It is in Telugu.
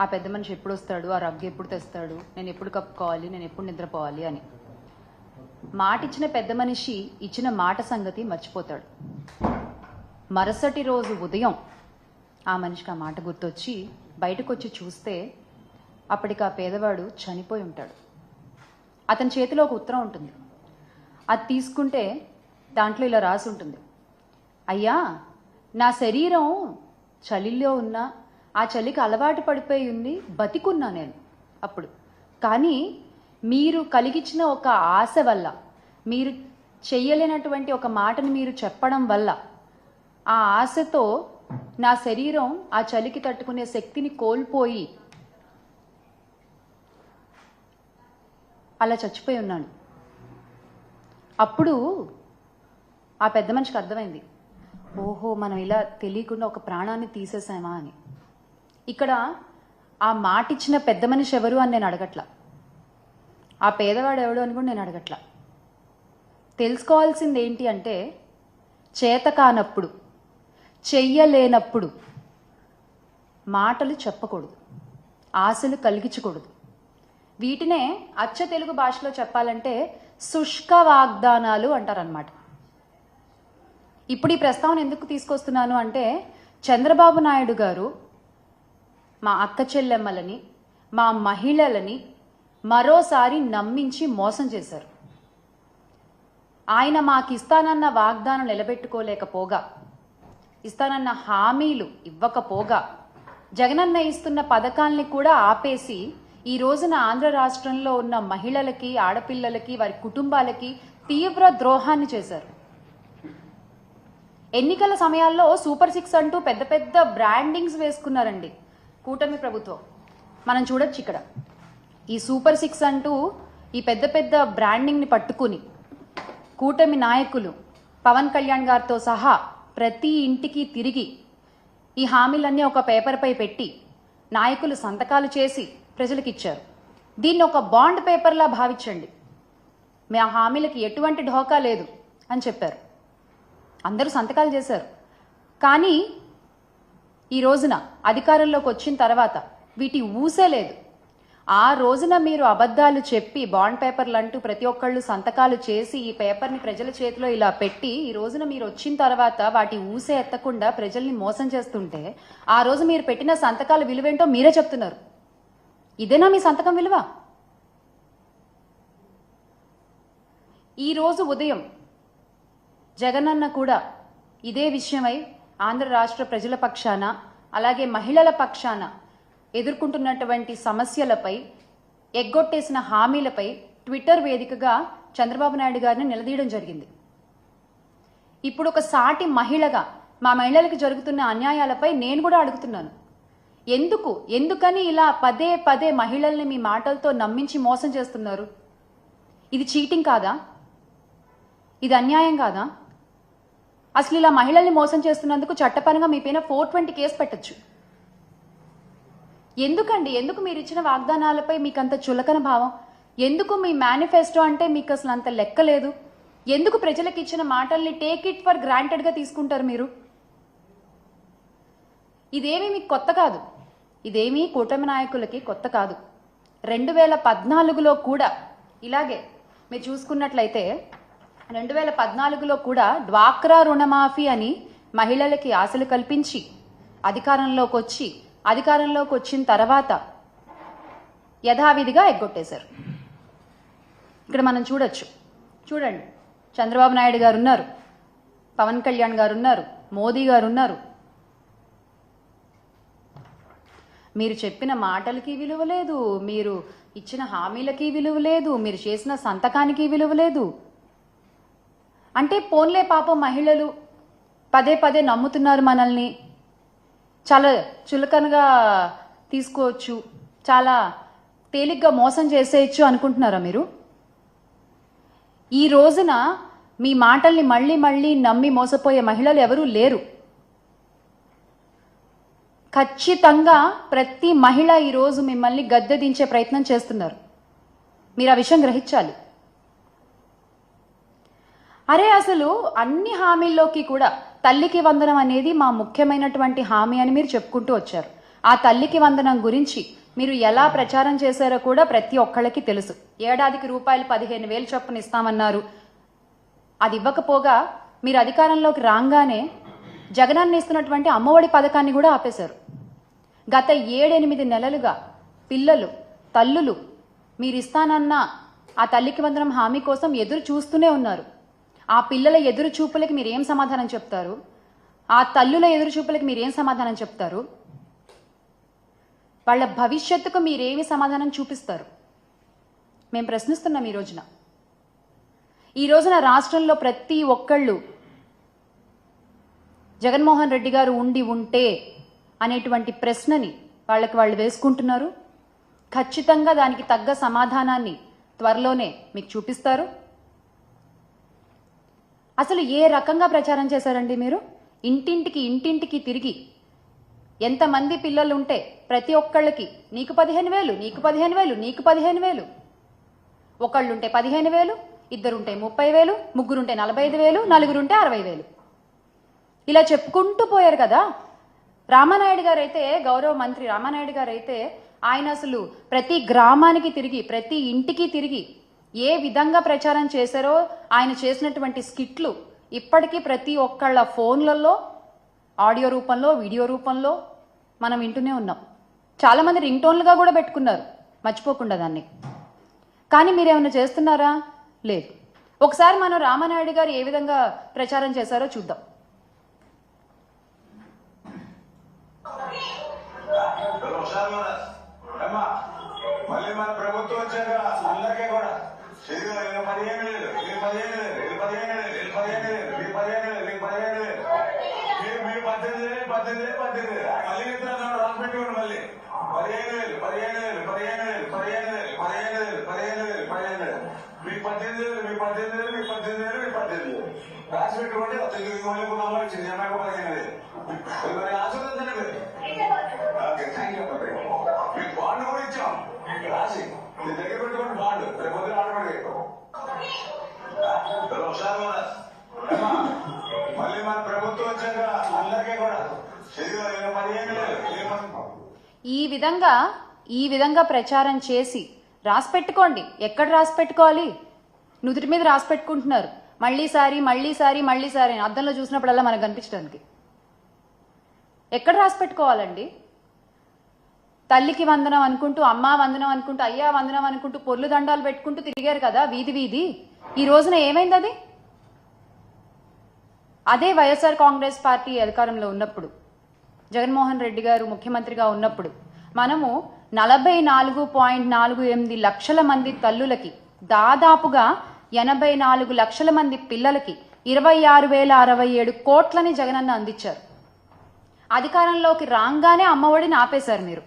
ఆ పెద్ద మనిషి ఎప్పుడు వస్తాడు, ఆ రగ్గు ఎప్పుడు తెస్తాడు, నేను ఎప్పుడు కప్పుకోవాలి, నేను ఎప్పుడు నిద్రపోవాలి అని. మాట ఇచ్చిన పెద్ద మనిషి ఇచ్చిన మాట సంగతి మర్చిపోతాడు. మరుసటి రోజు ఉదయం ఆ మనిషికి ఆ మాట గుర్తొచ్చి బయటకు వచ్చి చూస్తే అప్పటికి ఆ పేదవాడు చనిపోయి ఉంటాడు. అతని చేతిలో ఒక ఉత్తరం ఉంటుంది. అది తీసుకుంటే దాంట్లో ఇలా రాసి ఉంటుంది: అయ్యా, నా శరీరం చలిలో ఉన్నా ఆ చలికి అలవాటు పడిపోయి ఉంది, బతికున్నా నేను అప్పుడు. కానీ మీరు కలిగించిన ఒక ఆశ వల్ల, మీరు చెయ్యలేనటువంటి ఒక మాటని మీరు చెప్పడం వల్ల, ఆ ఆశతో నా శరీరం ఆ చలికి తట్టుకునే శక్తిని కోల్పోయి అలా చచ్చిపోయి ఉన్నాను. అప్పుడు ఆ పెద్ద మనిషికి అర్థమైంది, ఓహో, మనం ఇలా తెలియకుండా ఒక ప్రాణాన్ని తీసేసామా అని. ఇక్కడ ఆ మాట ఇచ్చిన పెద్ద మనిషి ఎవరు అని నేను అడగట్లా, ఆ పేదవాడు ఎవడు అని కూడా నేను అడగట్లా. తెలుసుకోవాల్సింది ఏంటి అంటే, చేత కానప్పుడు, చెయ్యలేనప్పుడు మాటలు చెప్పకూడదు, ఆశలు కలిగించకూడదు. వీటినే అచ్చ తెలుగు భాషలో చెప్పాలంటే శుష్క వాగ్దానాలు అంటారనమాట. ఇప్పుడు ఈ ప్రస్తావన ఎందుకు తీసుకొస్తున్నాను అంటే, చంద్రబాబు నాయుడు గారు మా అక్క చెల్లెమ్మలని, మా మహిళలని మరోసారి నమ్మించి మోసం చేశారు. ఆయన మాకు ఇస్తానన్న వాగ్దానం నిలబెట్టుకోలేకపోగా, ఇస్తానన్న హామీలు ఇవ్వకపోగా, జగనన్న ఇస్తున్న పథకాల్ని కూడా ఆపేసి ఈ రోజున ఆంధ్ర రాష్ట్రంలో ఉన్న మహిళలకి, ఆడపిల్లలకి, వారి కుటుంబాలకి తీవ్ర ద్రోహాన్ని చేశారు. ఎన్నికల సమయాల్లో సూపర్ 6 అంటూ పెద్ద పెద్ద బ్రాండింగ్స్ వేసుకున్నారండి కూటమి ప్రభుత్వం. మనం చూడొచ్చు ఇక్కడ ఈ సూపర్ 6 అంటూ ఈ పెద్ద పెద్ద బ్రాండింగ్ని పట్టుకుని కూటమి నాయకులు పవన్ కళ్యాణ్ గారితో సహా ప్రతి ఇంటికి తిరిగి ఈ హామీలన్నీ ఒక పేపర్పై పెట్టి నాయకులు సంతకాలు చేసి ప్రజలకు ఇచ్చారు. దీన్ని ఒక బాండ్ పేపర్లా భావించండి, మీ ఆ హామీలకి ఎటువంటి ఢోకా లేదు అని చెప్పారు. అందరూ సంతకాలు చేశారు. కానీ ఈ రోజున అధికారంలోకి వచ్చిన తర్వాత వీటి ఊసే లేదు. ఆ రోజున మీరు అబద్ధాలు చెప్పి బాండ్ పేపర్లు అంటూ ప్రతి ఒక్కళ్ళు సంతకాలు చేసి ఈ పేపర్ని ప్రజల చేతిలో ఇలా పెట్టి ఈ రోజున మీరు వచ్చిన తర్వాత వాటి ఊసే ఎత్తకుండా ప్రజల్ని మోసం చేస్తుంటే, ఆ రోజు మీరు పెట్టిన సంతకాల విలువేంటో మీరే చెప్తున్నారు. ఇదేనా మీ సంతకం విలువ? ఈరోజు ఉదయం జగనన్న కూడా ఇదే విషయమై ఆంధ్ర రాష్ట్ర ప్రజల పక్షాన, అలాగే మహిళల పక్షాన ఎదుర్కొంటున్నటువంటి సమస్యలపై, ఎగ్గొట్టేసిన హామీలపై ట్విట్టర్ వేదికగా చంద్రబాబు నాయుడు గారిని నిలదీయడం జరిగింది. ఇప్పుడు ఒక సాటి మహిళగా మా మహిళలకు జరుగుతున్న అన్యాయాలపై నేను కూడా అడుగుతున్నాను. ఎందుకని ఇలా పదే పదే మహిళల్ని మీ మాటలతో నమ్మించి మోసం చేస్తున్నారు? ఇది చీటింగ్ కాదా? ఇది అన్యాయం కాదా? అసలు ఇలా మహిళల్ని మోసం చేస్తున్నందుకు చట్టపరంగా మీ పైన 420 కేసు పెట్టచ్చు. ఎందుకు మీరు ఇచ్చిన వాగ్దానాలపై మీకు అంత చులకన భావం? ఎందుకు మీ మేనిఫెస్టో అంటే మీకు అసలు అంత లెక్క లేదు? ఎందుకు ప్రజలకు ఇచ్చిన మాటల్ని టేక్ ఇట్ ఫర్ గ్రాంటెడ్గా తీసుకుంటారు మీరు? ఇదేమీ మీకు కొత్త కాదు, ఇదేమీ కూటమి నాయకులకి కొత్త కాదు. 2014లో కూడా ఇలాగే మీరు చూసుకున్నట్లయితే 2014లో కూడా డ్వాక్రా రుణమాఫీ అని మహిళలకి ఆశలు కల్పించి అధికారంలోకి వచ్చిన తర్వాత యథావిధిగా ఎగ్గొట్టేశారు. ఇక్కడ మనం చూడండి, చంద్రబాబు నాయుడు గారు ఉన్నారు, పవన్ కళ్యాణ్ గారు ఉన్నారు, మోదీ గారు ఉన్నారు. మీరు చెప్పిన మాటలకి విలువ లేదు, మీరు ఇచ్చిన హామీలకి విలువ లేదు, మీరు చేసిన సంతకానికి విలువ లేదు. అంటే పోన్లే పాపం మహిళలు పదే పదే నమ్ముతున్నారు మనల్ని, చాలా చులకనగా తీసుకోవచ్చు, చాలా తేలిగ్గా మోసం చేసేయచ్చు అనుకుంటున్నారా మీరు? ఈ రోజున మీ మాటల్ని మళ్ళీ మళ్ళీ నమ్మి మోసపోయే మహిళలు ఎవరూ లేరు. ఖచ్చితంగా ప్రతి మహిళ ఈరోజు మిమ్మల్ని గద్దె దించే ప్రయత్నం చేస్తున్నారు. మీరు ఆ విషయం గ్రహించాలి. అసలు అన్ని హామీల్లోకి కూడా తల్లికి వందనం అనేది మా ముఖ్యమైనటువంటి హామీ అని మీరు చెప్పుకుంటూ వచ్చారు. ఆ తల్లికి వందనం గురించి మీరు ఎలా ప్రచారం చేశారో కూడా ప్రతి ఒక్కళ్ళకి తెలుసు. ఏడాదికి రూపాయలు 15,000 చొప్పున ఇస్తామన్నారు. అది ఇవ్వకపోగా మీరు అధికారంలోకి రాగానే జగనన్న ఇస్తున్నటువంటి అమ్మఒడి పథకాన్ని కూడా ఆపేశారు. గత 7-8 నెలలుగా పిల్లలు, తల్లులు మీరు ఇస్తానన్న ఆ తల్లికి వందనం హామీ కోసం ఎదురు చూస్తూనే ఉన్నారు. ఆ పిల్లల ఎదురు చూపులకి మీరు ఏం సమాధానం చెప్తారు? ఆ తల్లుల ఎదురు చూపులకి మీరు ఏం సమాధానం చెప్తారు? వాళ్ళ భవిష్యత్తుకు మీరేమి సమాధానం చూపిస్తారు? మేము ప్రశ్నిస్తున్నాం ఈ రోజున రాష్ట్రంలో ప్రతి ఒక్కళ్ళు జగన్మోహన్ రెడ్డి గారు ఉంటే అనేటువంటి ప్రశ్నని వాళ్ళకి వాళ్ళు వేసుకుంటున్నారు. ఖచ్చితంగా దానికి తగ్గ సమాధానాన్ని త్వరలోనే మీకు చూపిస్తారు. అసలు ఏ రకంగా ప్రచారం చేశారండి మీరు? ఇంటింటికి తిరిగి ఎంతమంది పిల్లలు ఉంటే ప్రతి ఒక్కళ్ళకి నీకు 15,000, నీకు 15,000, నీకు 15,000, ఒకళ్ళుంటే 15,000, ఇద్దరుంటే 30,000, ముగ్గురుంటే 45,000, నలుగురుంటే 60,000 ఇలా చెప్పుకుంటూ పోయారు కదా. రామానాయుడు గారు అయితే, గౌరవ మంత్రి రామానాయుడు గారు అయితే ఆయన అసలు ప్రతి గ్రామానికి తిరిగి ప్రతి ఇంటికి తిరిగి ఏ విధంగా ప్రచారం చేశారో ఆయన చేసినటువంటి స్కిట్లు ఇప్పటికీ ప్రతి ఒక్కళ్ళ ఫోన్లలో ఆడియో రూపంలో, వీడియో రూపంలో మనం వింటూనే ఉన్నాం. చాలామంది రింగ్ టోన్లుగా కూడా పెట్టుకున్నారు, మర్చిపోకుండా దాన్ని. కానీ మీరేమైనా చేస్తున్నారా? లేదు. ఒకసారి మనం రామానాయుడు గారు ఏ విధంగా ప్రచారం చేశారో చూద్దాం. మళ్ళీ మన ప్రభుత్వం వచ్చాక అందరికీ కూడా మీరు 18,000 మళ్ళీ రాసి పెట్టుకోండి. మళ్ళీ 15,000 మీకు 18,000 రాసి పెట్టుకోండి. అమ్మ ఇచ్చింది జనాకు 15,000 మరి ఆశీర్వదించండి మీరు. Okay, thank you. మీకు బాండ్ కూడా ఇచ్చాం రాసి మీ దగ్గర పెట్టుకోండి. బాండ్ రేపు పొద్దున ఆడబడి మళ్ళీ మన ప్రభుత్వం వచ్చాక అందరికీ కూడా 15,000 ఈ విధంగా ప్రచారం చేసి రాసి పెట్టుకోండి. ఎక్కడ రాసి పెట్టుకోవాలి? నుదుటి మీద రాసి పెట్టుకుంటున్నారు. మళ్ళీ సారి అద్దంలో చూసినప్పుడల్లా మనకు కనిపించడానికి. ఎక్కడ రాసి పెట్టుకోవాలండి? తల్లికి వందనం అనుకుంటూ, అమ్మా వందనం అనుకుంటూ, అయ్యా వందనం అనుకుంటూ పొర్లు దండాలు పెట్టుకుంటూ తిరిగారు కదా వీధి. ఈ రోజున ఏమైంది అది? అదే వైఎస్ఆర్ కాంగ్రెస్ పార్టీ అధికారంలో ఉన్నప్పుడు, జగన్మోహన్ రెడ్డి గారు ముఖ్యమంత్రిగా ఉన్నప్పుడు మనము 44.48 లక్షల మంది తల్లులకి, దాదాపుగా 84 లక్షల మంది పిల్లలకి 26,067 కోట్లని జగనన్న అందించారు. అధికారంలోకి రాగానే అమ్మఒడిని ఆపేశారు మీరు.